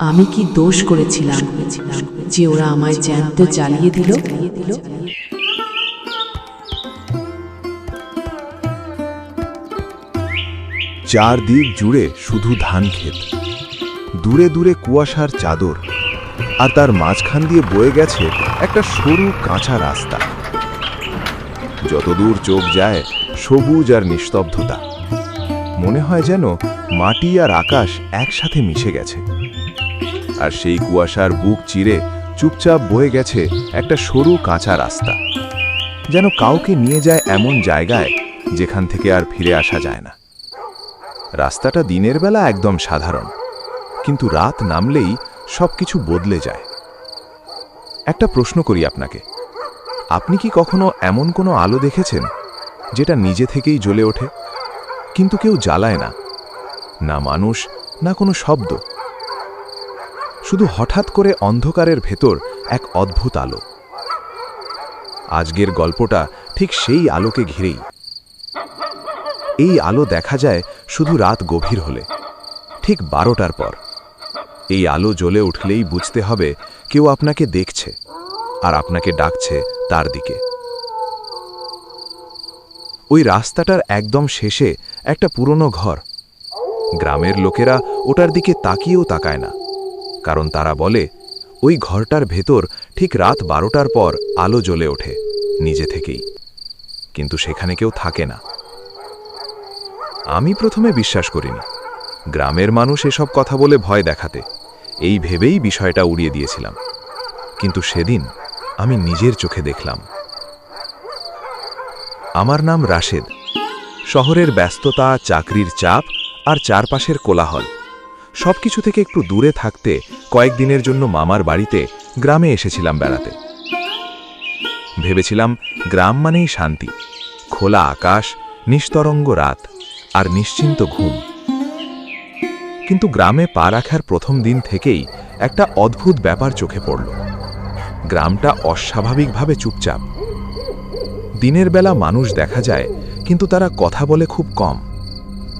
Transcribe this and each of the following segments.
আমি কি দোষ করেছিলাম যে ওরা আমায় জ্যান্ত জ্বালিয়ে দিল? চারদিক জুড়ে শুধু ধান ক্ষেত, দূরে দূরে কুয়াশার চাদর, আর তার মাঝখান দিয়ে বয়ে গেছে একটা সরু কাঁচা রাস্তা। যতদূর চোখ যায় সবুজ আর নিস্তব্ধতা, মনে হয় যেন মাটি আর আকাশ একসাথে মিশে গেছে। আর সেই কুয়াশার বুক চিরে চুপচাপ বয়ে গেছে একটা সরু কাঁচা রাস্তা, যেন কাউকে নিয়ে যায় এমন জায়গায় যেখান থেকে আর ফিরে আসা যায় না। রাস্তাটা দিনের বেলা একদম সাধারণ, কিন্তু রাত নামলেই সবকিছু বদলে যায়। একটা প্রশ্ন করি আপনাকে, আপনি কি কখনো এমন কোনো আলো দেখেছেন যেটা নিজে থেকেই জ্বলে ওঠে, কিন্তু কেউ জ্বালায় না? না মানুষ, না কোনো শব্দ, শুধু হঠাৎ করে অন্ধকারের ভেতর এক অদ্ভুত আলো। আজকের গল্পটা ঠিক সেই আলোকে ঘিরেই। এই আলো দেখা যায় শুধু রাত গভীর হলে, ঠিক 12টার পর। এই আলো জ্বলে উঠলেই বুঝতে হবে কেউ আপনাকে দেখছে আর আপনাকে ডাকছে তার দিকে। ওই রাস্তাটার একদম শেষে একটা পুরনো ঘর। গ্রামের লোকেরা ওটার দিকে তাকিয়েও তাকায় না, কারণ তারা বলে ওই ঘরটার ভেতর ঠিক রাত 12টার পর আলো জ্বলে ওঠে নিজে থেকেই, কিন্তু সেখানে কেউ থাকে না। আমি প্রথমে বিশ্বাস করিনি, গ্রামের মানুষ এসব কথা বলে ভয় দেখাতে, এই ভেবেই বিষয়টা উড়িয়ে দিয়েছিলাম। কিন্তু সেদিন আমি নিজের চোখে দেখলাম। আমার নাম রাশেদ। শহরের ব্যস্ততা, চাকরির চাপ আর চারপাশের কোলাহল সবকিছু থেকে একটু দূরে থাকতে কয়েকদিনের জন্য মামার বাড়িতে গ্রামে এসেছিলাম বেড়াতে। ভেবেছিলাম গ্রাম মানেই শান্তি, খোলা আকাশ, নিস্তরঙ্গ রাত আর নিশ্চিন্ত ঘুম। কিন্তু গ্রামে পা রাখার প্রথম দিন থেকেই একটা অদ্ভুত ব্যাপার চোখে পড়ল। গ্রামটা অস্বাভাবিকভাবে চুপচাপ। দিনের বেলা মানুষ দেখা যায়, কিন্তু তারা কথা বলে খুব কম,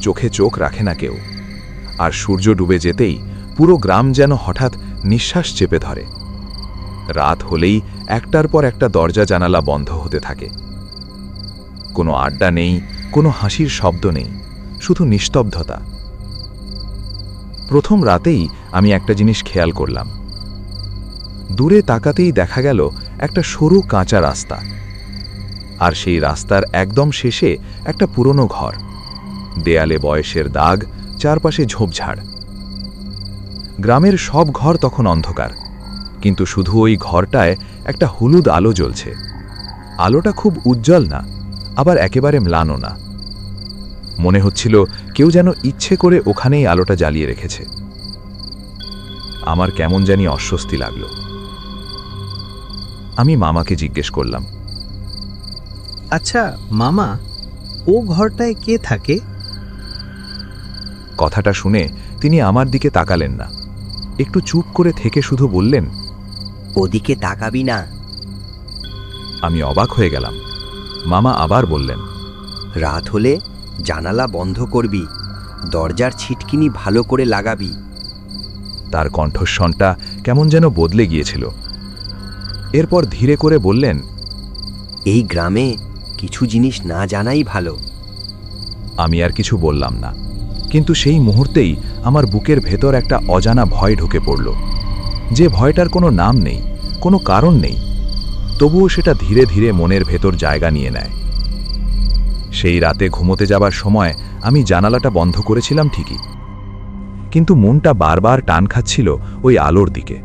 চোখে চোখ রাখে না কেউ। আর সূর্য ডুবে যেতেই পুরো গ্রাম যেন হঠাৎ নিঃশ্বাস চেপে ধরে। রাত হলেই একটার পর একটা দরজা জানালা বন্ধ হতে থাকে। কোনো আড্ডা নেই, কোনো হাসির শব্দ নেই, শুধু নিস্তব্ধতা। প্রথম রাতেই আমি একটা জিনিস খেয়াল করলাম। দূরে তাকাতেই দেখা গেল একটা সরু কাঁচা রাস্তা, আর সেই রাস্তার একদম শেষে একটা পুরনো ঘর। দেয়ালে বয়সের দাগ, চারপাশে ঝোপঝাড়। গ্রামের সব ঘর তখন অন্ধকার, কিন্তু শুধু ওই ঘরটায় একটা হলুদ আলো জ্বলছে। আলোটা খুব উজ্জ্বল না, আবার একেবারে ম্লানও না। মনে হচ্ছিল কেউ যেন ইচ্ছে করে ওখানেই আলোটা জ্বালিয়ে রেখেছে। আমার কেমন জানি অস্বস্তি লাগল। আমি মামাকে জিজ্ঞেস করলাম, আচ্ছা মামা, ও ঘরটায় কে থাকে? কথাটা শুনে তিনি আমার দিকে তাকালেন না, একটু চুপ করে থেকে শুধু বললেন, ওদিকে তাকাবি না। আমি অবাক হয়ে গেলাম। মামা আবার বললেন, রাত হলে জানালা বন্ধ করবি, দরজার ছিটকিনি ভালো করে লাগাবি। তার কণ্ঠস্বরটা কেমন যেন বদলে গিয়েছিল। এরপর ধীরে করে বললেন, এই গ্রামে কিছু জিনিস না জানাই ভালো। আমি আর কিছু বললাম না, কিন্তু সেই মুহূর্তেই আমার বুকের ভেতর একটা অজানা ভয় ঢুকে পড়ল। যে ভয়টার কোনো নাম নেই, কোনো কারণ নেই, তবুও সেটা ধীরে ধীরে মনের ভেতর জায়গা নিয়ে নেয়। সেই রাতে ঘুমোতে যাবার সময় আমি জানালাটা বন্ধ করেছিলাম ঠিকই, কিন্তু মনটা বারবার টান খাচ্ছিল ওই আলোর দিকে।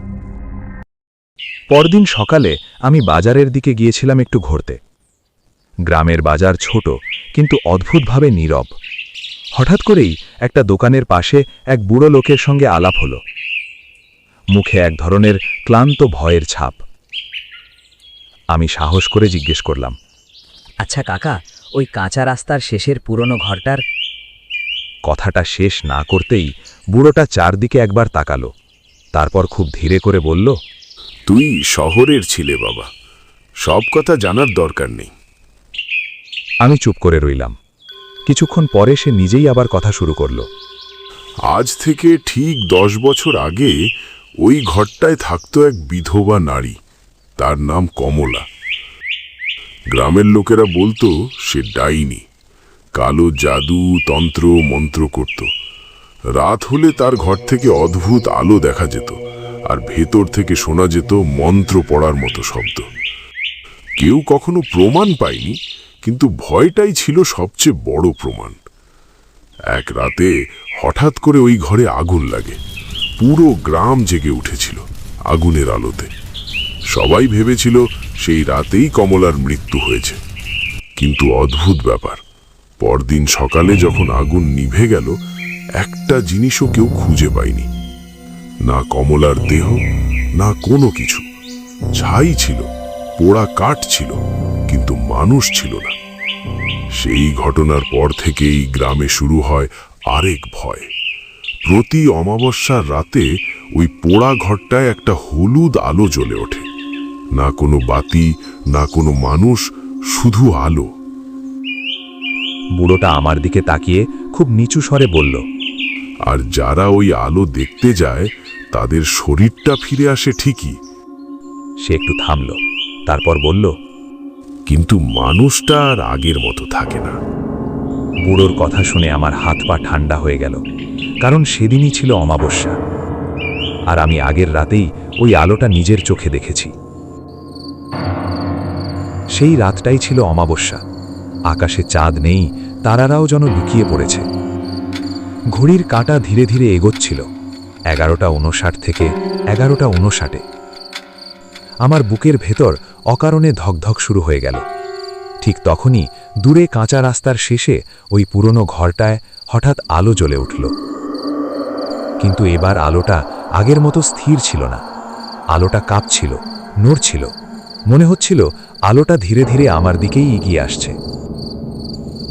পরদিন সকালে আমি বাজারের দিকে গিয়েছিলাম একটু ঘুরতে। গ্রামের বাজার ছোট, কিন্তু অদ্ভুতভাবে নীরব। হঠাৎ করেই একটা দোকানের পাশে এক বুড়ো লোকের সঙ্গে আলাপ হলো। মুখে এক ধরনের ক্লান্ত ভয়ের ছাপ। আমি সাহস করে জিজ্ঞেস করলাম, আচ্ছা কাকা, ওই কাঁচা রাস্তার শেষের পুরনো ঘরটার? কথাটা শেষ না করতেই বুড়োটা চারদিকে একবার তাকালো, তারপর খুব ধীরে করে বলল, তুই শহরের ছিলে বাবা, সব কথা জানার দরকার নেই। আমি চুপ করে রইলাম। কিছুক্ষণ পরে সে নিজেই আবার কথা শুরু করল। আজ থেকে ঠিক 10 বছর আগে ওই ঘরটায় থাকতো এক বিধবা নারী, তার নাম কমলা। গ্রামের লোকেরা বলতো সে ডাইনি, কালো জাদু তন্ত্র মন্ত্র করত। রাত হলে তার ঘর থেকে অদ্ভুত আলো দেখা যেত, আর ভেতর থেকে শোনা যেত মন্ত্র পড়ার মতো শব্দ। কেউ কখনো প্রমাণ পায়নি, কিন্তু ভয়টাই ছিল সবচেয়ে বড় প্রমাণ। এক রাতে হঠাৎ করে ওই ঘরে আগুন লাগে। পুরো গ্রাম জেগে উঠেছিল আগুনের আলোতে। সবাই ভেবেছিল সেই রাতেই কমলার মৃত্যু হয়েছে। কিন্তু অদ্ভুত ব্যাপার, পরদিন সকালে যখন আগুন নিভে গেল, একটা জিনিসও কেউ খুঁজে পায়নি। না কমলার দেহ, না কোনো কিছু। ছাই ছিল, পোড়া কাঠ ছিল, কিন্তু মানুষ ছিল না। সেই ঘটনার পর থেকেই গ্রামে শুরু হয় আরেক ভয়। প্রতি অমাবস্যার রাতে ওই পোড়া ঘরটায় একটা হলুদ আলো জ্বলে ওঠে। না কোনো বাতি, না কোনো মানুষ, শুধু আলো। বুড়োটা আমার দিকে তাকিয়ে খুব নিচু স্বরে বলল, আর যারা ওই আলো দেখতে যায় তাদের শরীরটা ফিরে আসে ঠিকই, সে একটু থামল, তারপর বলল, কিন্তু মানুষটা আর আগের মতো থাকে না। বুড়োর কথা শুনে আমার হাত পা ঠান্ডা হয়ে গেল, কারণ সেদিনই ছিল অমাবস্যা। আর আমি আগের রাতেই ওই আলোটা নিজের চোখে দেখেছি। সেই রাতটাই ছিল অমাবস্যা। আকাশে চাঁদ নেই, তারারাও যেন লুকিয়ে পড়েছে। ঘড়ির কাঁটা ধীরে ধীরে এগোচ্ছিল 11:59 থেকে 11:59। আমার বুকের ভেতর অকারণে ধকধক শুরু হয়ে গেল। ঠিক তখনই দূরে কাঁচা রাস্তার শেষে ওই পুরনো ঘরটায় হঠাৎ আলো জ্বলে উঠল। কিন্তু এবার আলোটা আগের মতো স্থির ছিল না। আলোটা কাঁপছিল, নড়ছিল। মনে হচ্ছিল আলোটা ধীরে ধীরে আমার দিকেই এগিয়ে আসছে।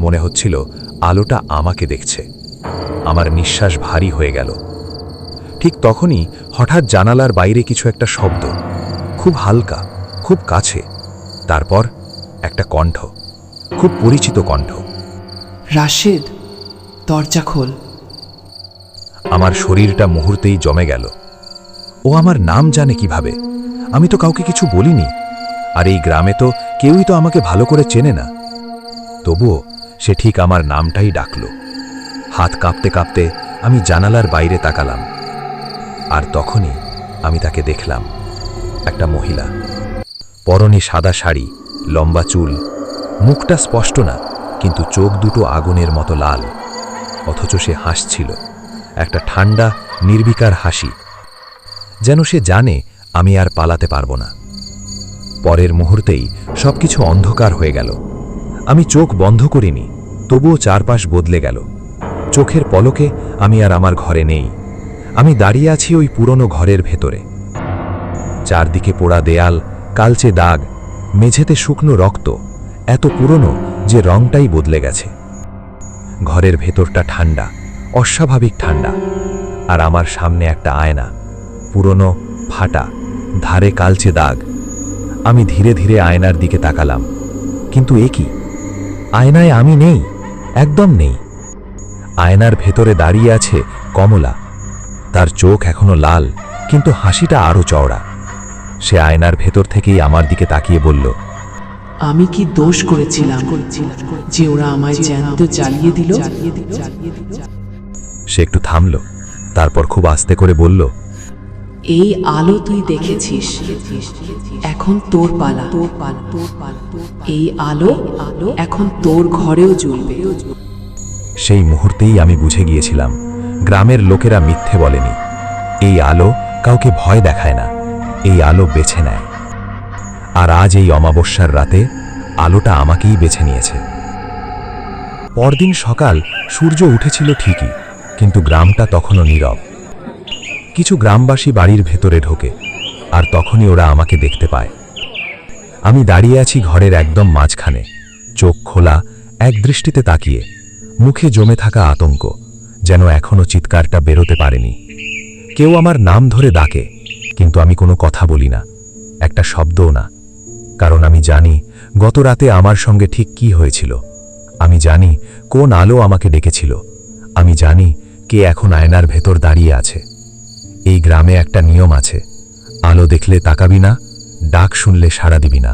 মনে হচ্ছিল আলোটা আমাকে দেখছে। আমার নিঃশ্বাস ভারী হয়ে গেল। ঠিক তখনই হঠাৎ জানালার বাইরে কিছু একটা শব্দ, খুব হালকা, খুব কাছে। তারপর একটা কণ্ঠ, খুব পরিচিত কণ্ঠ। রাশেদ, দরজা খোল। আমার শরীরটা মুহূর্তেই জমে গেল। ও আমার নাম জানে কিভাবে? আমি তো কাউকে কিছু বলিনি। আর এই গ্রামে তো কেউই তো আমাকে ভালো করে চেনে না। তবুও সে ঠিক আমার নামটাই ডাকল। হাত কাঁপতে কাঁপতে আমি জানালার বাইরে তাকালাম। আর তখনই আমি তাকে দেখলাম। একটা মহিলা, পরনে সাদা শাড়ি, লম্বা চুল, মুখটা স্পষ্ট না, কিন্তু চোখ দুটো আগুনের মতো লাল। অথচ সে হাসছিল, একটা ঠান্ডা নির্বিকার হাসি, যেন সে জানে আমি আর পালাতে পারবো না। পরের মুহূর্তেই সবকিছু অন্ধকার হয়ে গেল। আমি চোখ বন্ধ করিনি, তবুও চারপাশ বদলে গেল। চোখের পলকে আমি আর আমার ঘরে নেই। আমি দাঁড়িয়ে আছি ওই পুরনো ঘরের ভেতরে। চারদিকে পোড়া দেয়াল, কালচে দাগ, মেঝেতে শুকনো রক্ত, এত পুরনো যে রংটাই বদলে গেছে। ঘরের ভেতরটা ঠান্ডা, অস্বাভাবিক ঠান্ডা। আর আমার সামনে একটা আয়না, পুরনো, ফাটা, ধারে কালচে দাগ। আমি ধীরে ধীরে আয়নার দিকে তাকালাম, কিন্তু এ কি? আয়নায় আমি নেই, একদম নেই। আয়নার ভেতরে দাঁড়িয়ে আছে কমলা। তার চোখ এখনো লাল, কিন্তু হাসিটা আরো চওড়া। সে আয়নার ভেতর থেকেই আমার দিকে তাকিয়ে বলল, আমি কি দোষ করেছিলাম যে ওরা আমায় জ্যান্ত জ্বালিয়ে দিল? সে একটু থামল, তারপর খুব আস্তে করে বলল, এই আলো তুই দেখেছিস, এখন তোর পালা। এই আলো এখন তোর ঘরেও জ্বলবে। সেই মুহূর্তেই আমি বুঝে গিয়েছিলাম, গ্রামের লোকেরা মিথ্যে বলেনি। এই আলো কাউকে ভয় দেখায় না, এই আলো বেছে নেয়। আর আজ এই অমাবস্যার রাতে আলোটা আমাকেই বেছে নিয়েছে। পরদিন সকাল, সূর্য উঠেছিল ঠিকই, কিন্তু গ্রামটা তখনও নীরব। কিছু গ্রামবাসী বাড়ির ভেতরে ঢোকে, আর তখনই ওরা আমাকে দেখতে পায়। আমি দাঁড়িয়ে আছি ঘরের একদম মাঝখানে, চোখ খোলা, এক দৃষ্টিতে তাকিয়ে, মুখে জমে থাকা আতঙ্ক, যেন এখনো চিৎকারটা বেরোতে পারেনি। কেউ আমার নাম ধরে ডাকে, কিন্তু আমি কোনো কথা বলি না, একটা শব্দও না। কারণ আমি জানি গত রাতে আমার সঙ্গে ঠিক কি হয়েছিল। আমি জানি কোন আলো আমাকে ডেকেছিল। আমি জানি কে এখন আয়নার ভেতর দাঁড়িয়ে আছে। এই গ্রামে একটা নিয়ম আছে, আলো দেখলে তাকাবি না, ডাক শুনলে সাড়া দিবি না।